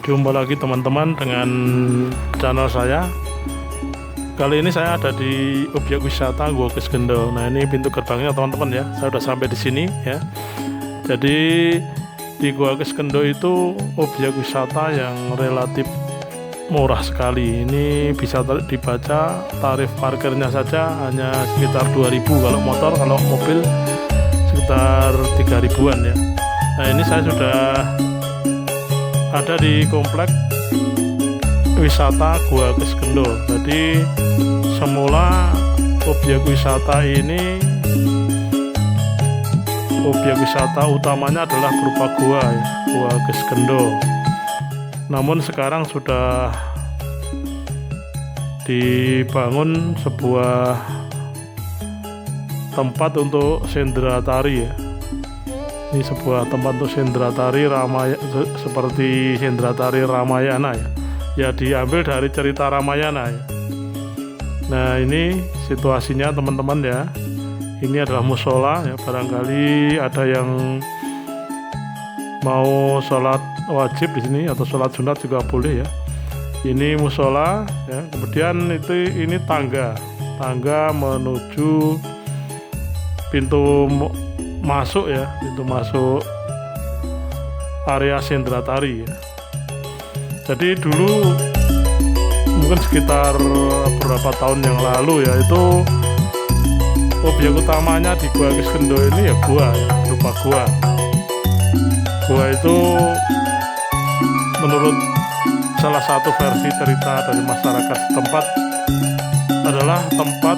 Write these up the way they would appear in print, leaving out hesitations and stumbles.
Jumpa lagi teman-teman dengan channel saya. Kali ini saya ada di objek wisata Gua Kiskendho. Nah, ini pintu gerbangnya teman-teman ya. Saya sudah sampai di sini ya. Jadi di Gua Kiskendho itu objek wisata yang relatif murah sekali. Ini bisa dibaca tarif parkirnya saja hanya sekitar 2.000 kalau motor, kalau mobil sekitar 3.000-an ya. Nah, ini saya sudah ada di komplek wisata Gua Kiskendho. Jadi semula objek wisata ini, objek wisata utamanya adalah berupa gua ya, Gua Kiskendho. Namun sekarang sudah dibangun sebuah tempat untuk sendratari ya. Ini sebuah tempat untuk sendratari seperti sendratari Ramayana ya. Ya, diambil dari cerita Ramayana ya. Nah, ini situasinya teman-teman ya. Ini adalah musola ya. Barangkali ada yang mau sholat wajib di sini atau sholat sunat juga boleh ya. Ini musola ya. Kemudian ini tangga menuju pintu masuk ya, pintu masuk area sendratari ya. Jadi dulu mungkin sekitar beberapa tahun yang lalu ya, itu objek utamanya di Gua Kiskendho ini ya gua ya, berupa gua. Gua itu menurut salah satu versi cerita dari masyarakat setempat adalah tempat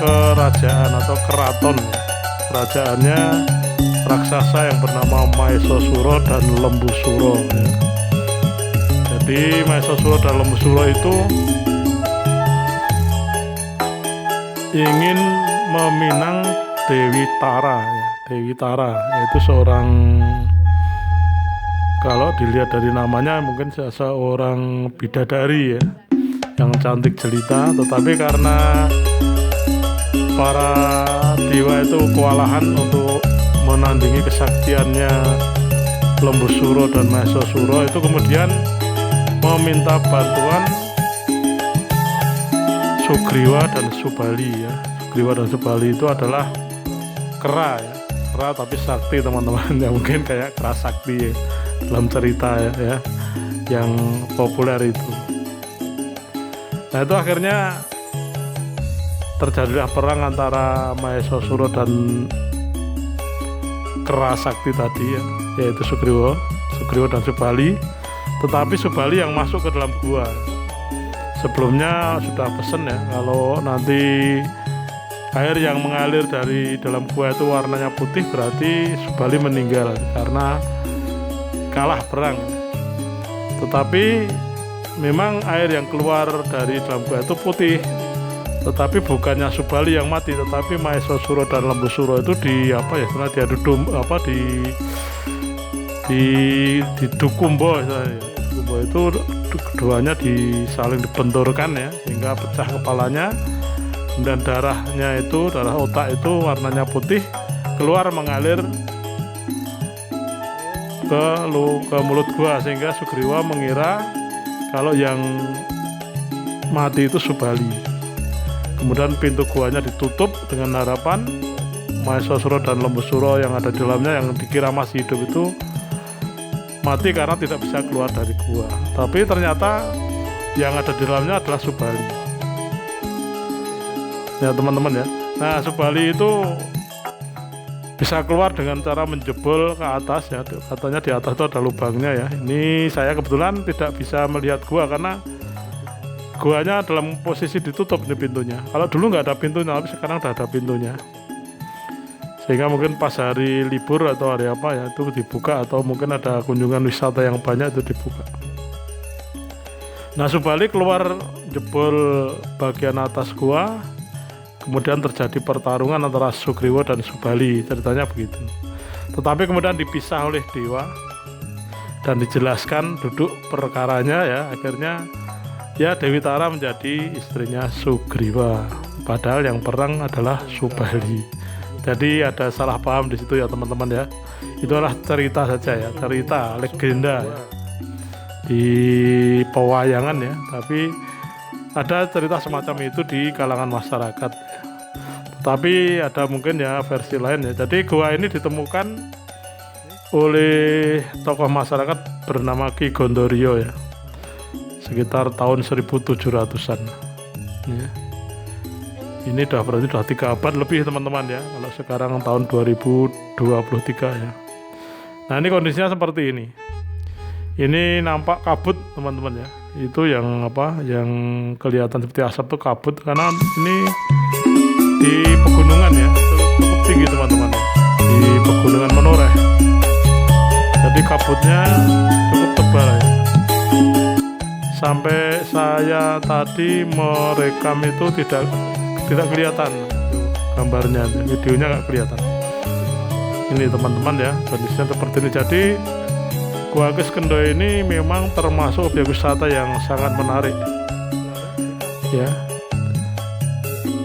kerajaan atau keraton ya. Kerajaannya raksasa yang bernama Maesasura dan Lembusura ya. Jadi Maesasura dan Lembusura itu ingin meminang Dewi Tara ya. Dewi Tara yaitu seorang, kalau dilihat dari namanya mungkin seorang bidadari ya, yang cantik jelita, tetapi karena para dewa itu kewalahan untuk menandingi kesaktiannya Lembusura dan Maesasura, itu kemudian meminta bantuan Sugriwa dan Subali ya. Sugriwa dan Subali itu adalah kera ya, kera tapi sakti teman-teman ya, mungkin kayak kera sakti ya, dalam cerita ya yang populer itu. Nah, itu akhirnya terjadilah perang antara Maesasura dan kera sakti tadi ya, yaitu Sugriwa dan Subali. Tetapi Subali yang masuk ke dalam gua. Sebelumnya sudah pesen ya, kalau nanti air yang mengalir dari dalam gua itu warnanya putih, berarti Subali meninggal karena kalah perang. Tetapi memang air yang keluar dari dalam gua itu putih. Tetapi bukannya Subali yang mati, tetapi Maesasura dan Lembusura itu di Dukumbo itu keduanya saling dibenturkan ya, sehingga pecah kepalanya, dan darah otak itu warnanya putih, keluar mengalir ke mulut gua, sehingga Sugriwa mengira kalau yang mati itu Subali. Kemudian pintu guanya ditutup dengan harapan Maesasura dan Lembusura yang ada di dalamnya, yang dikira masih hidup, itu mati karena tidak bisa keluar dari gua. Tapi ternyata yang ada di dalamnya adalah Subali. Ya teman-teman ya. Nah, Subali itu bisa keluar dengan cara menjebol ke atas ya. Katanya di atas itu ada lubangnya ya. Ini saya kebetulan tidak bisa melihat gua karena guanya dalam posisi ditutup nih pintunya. Kalau dulu nggak ada pintunya, tapi sekarang udah ada pintunya. Sehingga mungkin pas hari libur atau hari apa ya, itu dibuka, atau mungkin ada kunjungan wisata yang banyak itu dibuka. Nah, Subali keluar jebol bagian atas gua, kemudian terjadi pertarungan antara Sugriwa dan Subali, ceritanya begitu. Tetapi kemudian dipisah oleh dewa dan dijelaskan duduk perkaranya ya, akhirnya ya Dewi Tara menjadi istrinya Sugriwa, padahal yang perang adalah Subali. Jadi ada salah paham di situ ya teman-teman ya. Itu adalah cerita saja ya, cerita legenda ya. di pewayangan ya, tapi ada cerita semacam itu di kalangan masyarakat. Tapi ada mungkin ya versi lain ya. Jadi gua ini ditemukan oleh tokoh masyarakat bernama Ki Gondorio ya, sekitar tahun 1700-an ya. Ini berarti 3 abad lebih teman-teman ya, kalau sekarang tahun 2023 ya. Nah ini kondisinya seperti ini. Ini nampak kabut teman-teman ya. Itu yang yang kelihatan seperti asap itu kabut, karena ini di pegunungan ya, cukup tinggi teman-teman ya, di pegunungan Menoreh. Jadi kabutnya cukup tebal ya. Sampai saya tadi merekam itu tidak kelihatan gambarnya, videonya nggak kelihatan. Ini teman-teman ya, kondisinya seperti ini. Jadi Gua Kiskendho ini memang termasuk objek wisata yang sangat menarik ya,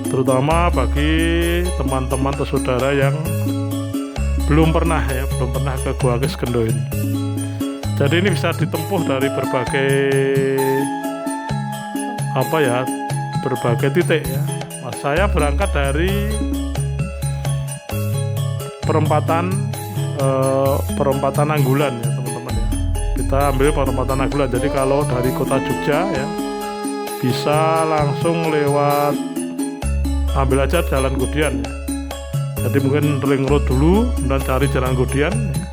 terutama bagi teman-teman atau saudara yang belum pernah ke Gua Kiskendho ini. Jadi ini bisa ditempuh dari berbagai berbagai titik ya. Saya berangkat dari perempatan Anggulan ya teman-teman ya. Kita ambil perempatan Anggulan. Jadi kalau dari kota Jogja ya, bisa langsung lewat, ambil aja Jalan Gudian ya. Jadi mungkin ring road dulu dan cari Jalan Gudian ya,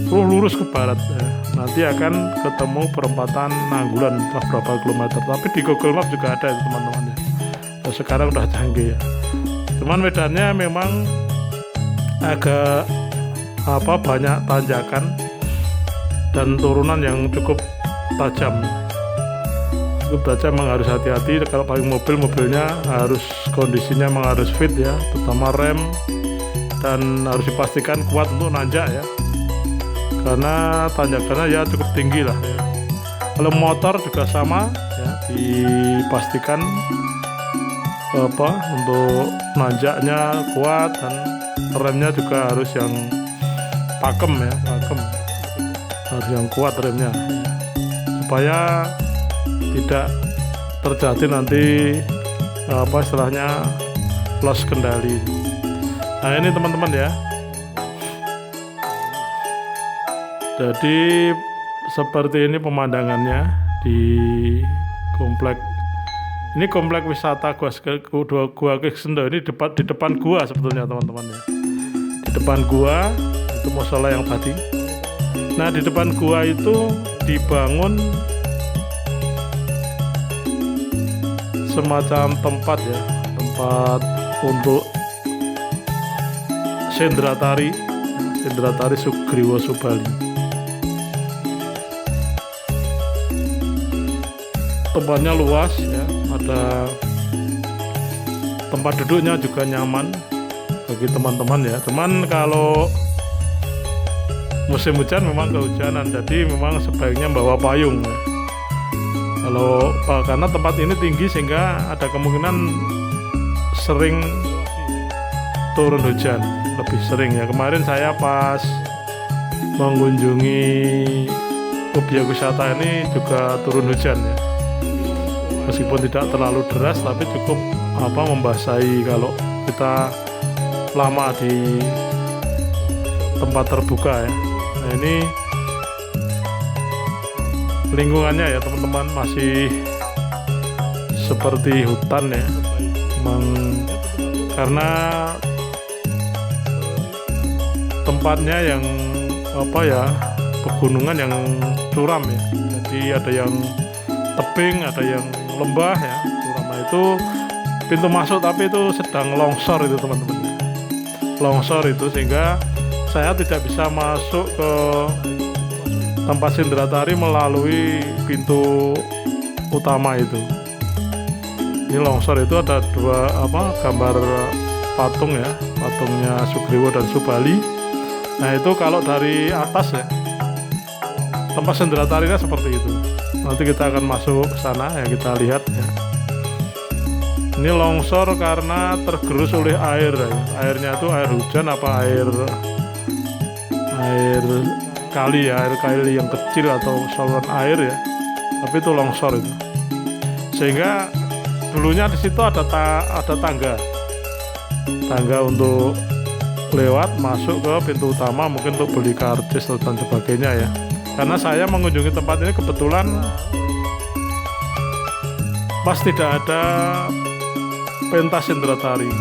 terus lurus ke barat ya. Nanti akan ketemu perempatan Anggulan entah berapa kilometer. Tapi di Google Maps juga ada itu teman-teman ya. Sekarang udah canggih ya. Cuman medannya memang agak banyak tanjakan dan turunan yang cukup tajam. Memang harus hati-hati. Kalau pakai mobilnya harus kondisinya memang harus fit ya, terutama rem, dan harus dipastikan kuat untuk nanjak ya, karena tanjakannya ya cukup tinggi lah ya. Kalau motor juga sama ya, dipastikan untuk nanjaknya kuat, dan remnya juga harus yang pakem ya, harus yang kuat remnya supaya tidak terjadi nanti istilahnya loss kendali. Nah ini teman-teman ya, jadi seperti ini pemandangannya di komplek. Ini komplek wisata Gua Kiskendho ini di depan gua sebetulnya teman-teman ya. Di depan gua itu musola yang tadi. Nah di depan gua itu dibangun semacam tempat ya, tempat untuk Sendratari Sugriwa Subali. Tempatnya luas ya, ada tempat duduknya juga nyaman bagi teman-teman ya. Cuman kalau musim hujan memang kehujanan, jadi memang sebaiknya bawa payung ya. Karena tempat ini tinggi sehingga ada kemungkinan sering turun hujan, lebih sering ya. Kemarin saya pas mengunjungi objek wisata ini juga turun hujan ya. Meskipun tidak terlalu deras, tapi cukup membasahi kalau kita lama di tempat terbuka ya. Nah ini lingkungannya ya teman-teman, masih seperti hutan ya, karena tempatnya yang pegunungan yang curam ya. Jadi ada yang tebing, ada yang lembah ya. Terutama itu pintu masuk, tapi itu sedang longsor itu teman-teman. Longsor itu sehingga saya tidak bisa masuk ke tempat Sendratari melalui pintu utama itu. Ini longsor itu ada dua gambar patung ya, patungnya Sugriwa dan Subali. Nah itu kalau dari atas ya, tempat Sendratarinya seperti itu. Nanti kita akan masuk ke sana ya, kita lihat ya. Ini longsor karena tergerus oleh air ya. Airnya itu air hujan apa air kali ya, air kali yang kecil atau saluran air ya, tapi itu longsor itu. Sehingga dulunya di situ ada tangga untuk lewat masuk ke pintu utama, mungkin untuk beli karcis dan sebagainya ya. Karena saya mengunjungi tempat ini kebetulan pas tidak ada pentas Sendratari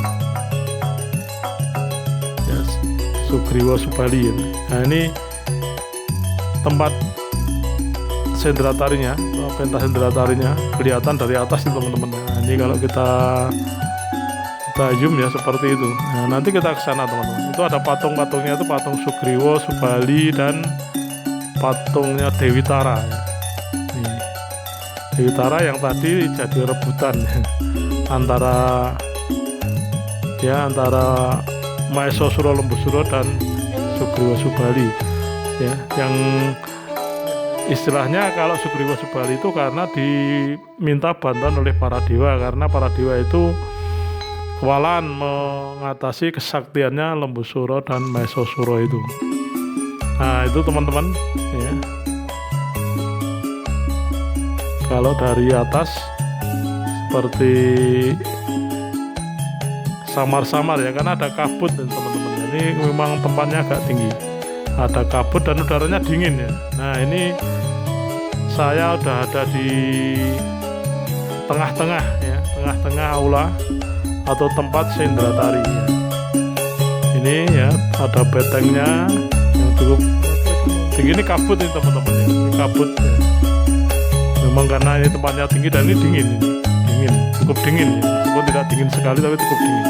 ya, Sugriwa Subali ya. Nah ini tempat Sendratarinya, pentas Sendratarinya kelihatan dari atas nih teman-teman. Nah ini kalau kita zoom ya seperti itu. Nah nanti kita ke sana teman-teman. Itu ada patung-patungnya, itu patung Sugriwa Subali dan patungnya Dewi Tara ya. Nih, Dewi Tara yang tadi jadi rebutan antara Mahesa Sura Lembusura dan Sugriwa Subali ya. Yang istilahnya kalau Sugriwa Subali itu karena diminta bantuan oleh para dewa, karena para dewa itu kewalahan mengatasi kesaktiannya Lembusura dan Mahesa Sura itu. Nah itu teman-teman ya. Kalau dari atas seperti samar-samar ya, karena ada kabut ya, teman-teman. Ini memang tempatnya agak tinggi, ada kabut dan udaranya dingin ya. Nah ini saya udah ada di tengah-tengah ya, tengah-tengah aula atau tempat Sendratari ya. Ini ya ada betengnya yang cukup tinggi, ini kabut ini teman-teman ya. Ini kabut ya. Memang karena ini tempatnya tinggi dan ini dingin, cukup dingin ya. Meskipun tidak dingin sekali tapi cukup dingin.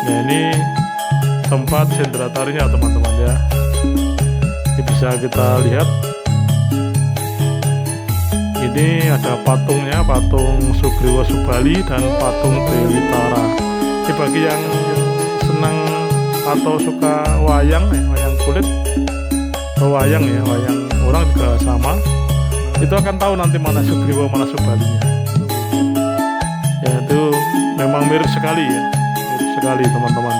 Nah ini tempat Sendratarinya teman-teman ya. Ini bisa kita lihat. Ini ada patungnya, patung Sugriwa Subali dan patung Dewi Tara. Ini bagi yang senang atau suka wayang ya, wayang kulit atau wayang ya, wayang orang juga sama. Itu akan tahu nanti mana Sugriwa mana Subalinya. Ya itu memang mirip sekali ya, mirip sekali teman-teman.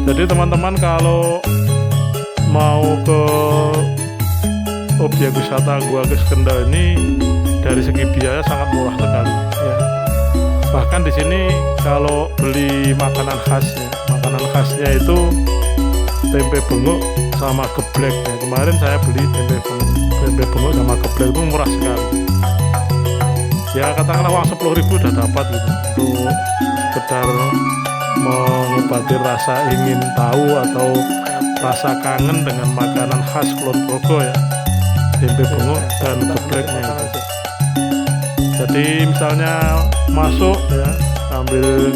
Jadi teman-teman kalau mau ke objek wisata Gua Geus Kendal ini dari segi biaya sangat murah sekali ya. Bahkan di sini kalau beli makanan khasnya, makanan khasnya itu tempe bengok sama geblek ya. Kemarin saya beli tempe bengok sama geblek itu murah sekali. Ya katakanlah uang 10.000 udah dapat gitu, untuk sekedar mengobati rasa ingin tahu atau rasa kangen dengan makanan khas Kulon Progo ya, tempe bengok dan gebleknya. Jadi misalnya masuk ya sambil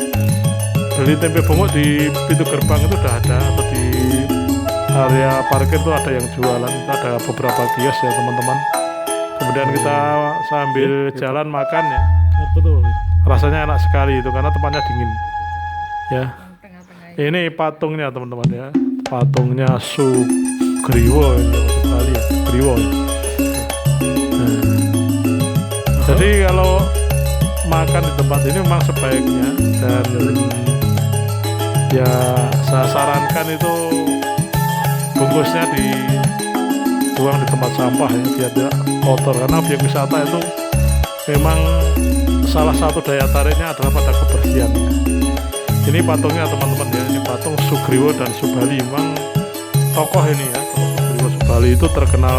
beli tempe bengok di pintu gerbang itu udah ada, atau di area parkir itu ada yang jualan, itu ada beberapa kios ya teman-teman. Kemudian kita sambil jalan makan ya, rasanya enak sekali itu karena tempatnya dingin ya. Ini patungnya teman-teman ya, patungnya Sugriwa ya, sekali ya, Sugriwa ya. Jadi kalau makan di tempat ini memang sebaiknya, dan ya saya sarankan itu bungkusnya dibuang di tempat sampah ya, biar tidak kotor, karena objek wisata itu memang salah satu daya tariknya adalah pada kebersihannya. Ini patungnya teman-teman ya, ini patung Sugriwa dan Subali. Memang tokoh ini ya, tokoh Sugriwa Subali itu terkenal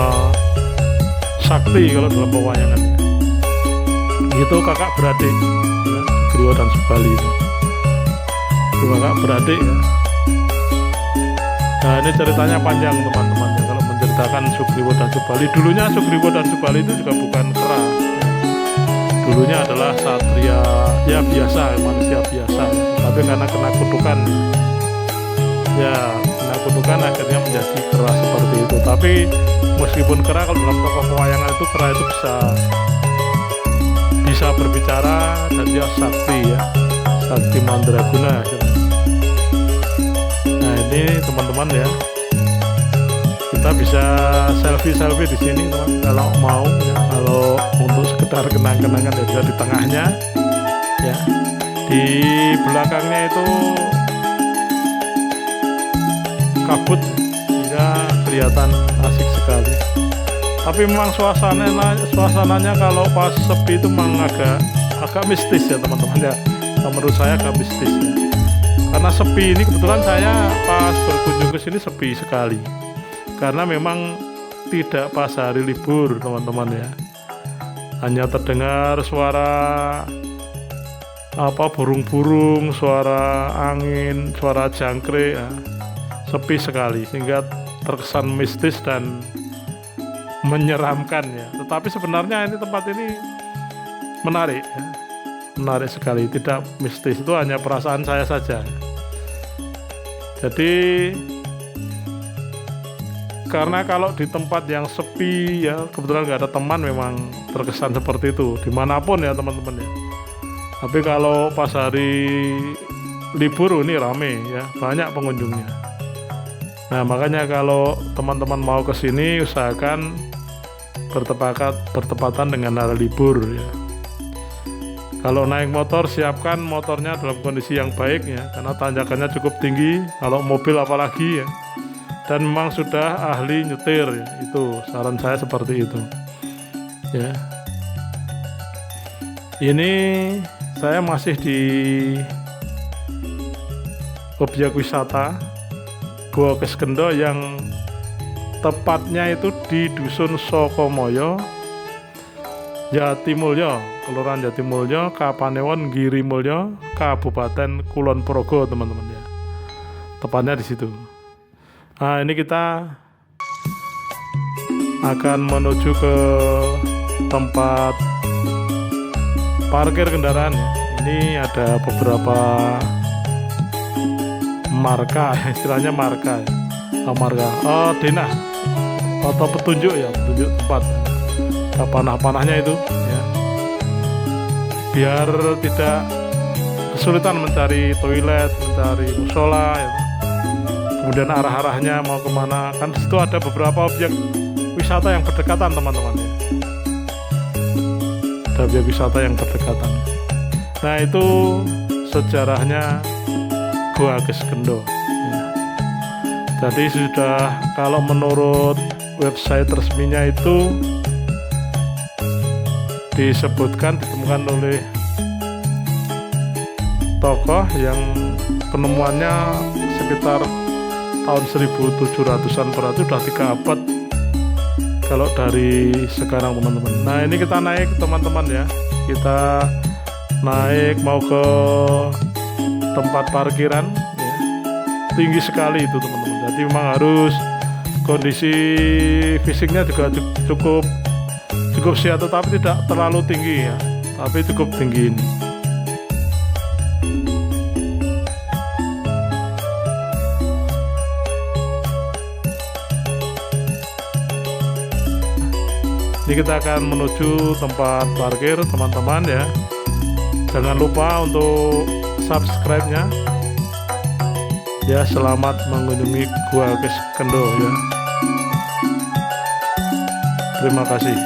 sakti kalau dalam pewayangan. Itu kakak beradik ya, Sugriwa dan Subali itu kakak beradik ya. Nah ini ceritanya panjang teman-teman ya, kalau menceritakan Sugriwa dan Subali. Dulunya Sugriwa dan Subali itu juga bukan kera ya. Dulunya adalah satria ya biasa, manusia biasa ya. Tapi karena kena kutukan ya, kena kutukan akhirnya menjadi kera seperti itu. Tapi meskipun kera, kalau dalam tokoh pewayangan itu kera itu bisa berbicara, dan dia sakti ya, sakti mandraguna. Nah ini teman-teman ya, kita bisa selfie di sini teman, kalau mau ya. Kalau untuk sekedar kenang-kenangan ya bisa di tengahnya ya. Di belakangnya itu kabut sehingga kelihatan asik sekali. Tapi memang suasananya kalau pas sepi itu memang agak mistis ya teman-teman ya. Menurut saya agak mistis ya. Karena sepi ini kebetulan saya pas berkunjung ke sini sepi sekali. Karena memang tidak pas hari libur teman-teman ya. Hanya terdengar suara burung-burung, suara angin, suara jangkrik ya. Sepi sekali sehingga terkesan mistis dan menyeramkan ya. Tetapi sebenarnya ini tempat ini menarik ya. Menarik sekali, tidak mistis, itu hanya perasaan saya saja. Jadi karena kalau di tempat yang sepi ya, kebetulan nggak ada teman, memang terkesan seperti itu dimanapun ya teman-teman ya. Tapi kalau pas hari libur ini rame ya, banyak pengunjungnya. Nah makanya kalau teman-teman mau ke sini usahakan bertepatan dengan hari libur ya. Kalau naik motor, siapkan motornya dalam kondisi yang baik ya, karena tanjakannya cukup tinggi, kalau mobil apalagi ya. Dan memang sudah ahli nyetir ya, itu saran saya seperti itu ya. Ini saya masih di objek wisata Gua Keskendo yang tepatnya itu di Dusun Sokomoyo, Jatimulyo, Kelurahan Jatimulyo, Kapanewon, Girimulyo, Kabupaten Kulon Progo teman-teman ya. Tepatnya di situ. Nah ini kita akan menuju ke tempat parkir kendaraan ya. Ini ada beberapa marka, istilahnya marka ya. Denah atau petunjuk ya, petunjuk tempat. Panah-panahnya itu ya, biar tidak kesulitan mencari toilet, mencari musola ya. Kemudian arah-arahnya mau kemana, kan disitu ada beberapa objek wisata yang berdekatan teman-teman ya. Ada objek wisata yang berdekatan. Nah itu sejarahnya Gua Keskendo ya. Jadi sudah, kalau menurut website resminya itu ditemukan oleh tokoh yang penemuannya sekitar tahun 1700-an, berarti sudah 3 abad kalau dari sekarang teman-teman. Nah ini kita naik teman-teman ya, kita naik mau ke tempat parkiran ya. Tinggi sekali itu teman-teman, jadi memang harus kondisi fisiknya juga cukup siap, tetapi tidak terlalu tinggi ya, tapi cukup tinggi ini. Ini kita akan menuju tempat parkir teman-teman ya. Jangan lupa untuk subscribe-nya ya. Selamat mengunjungi Gua Keskendo ya. Terima kasih.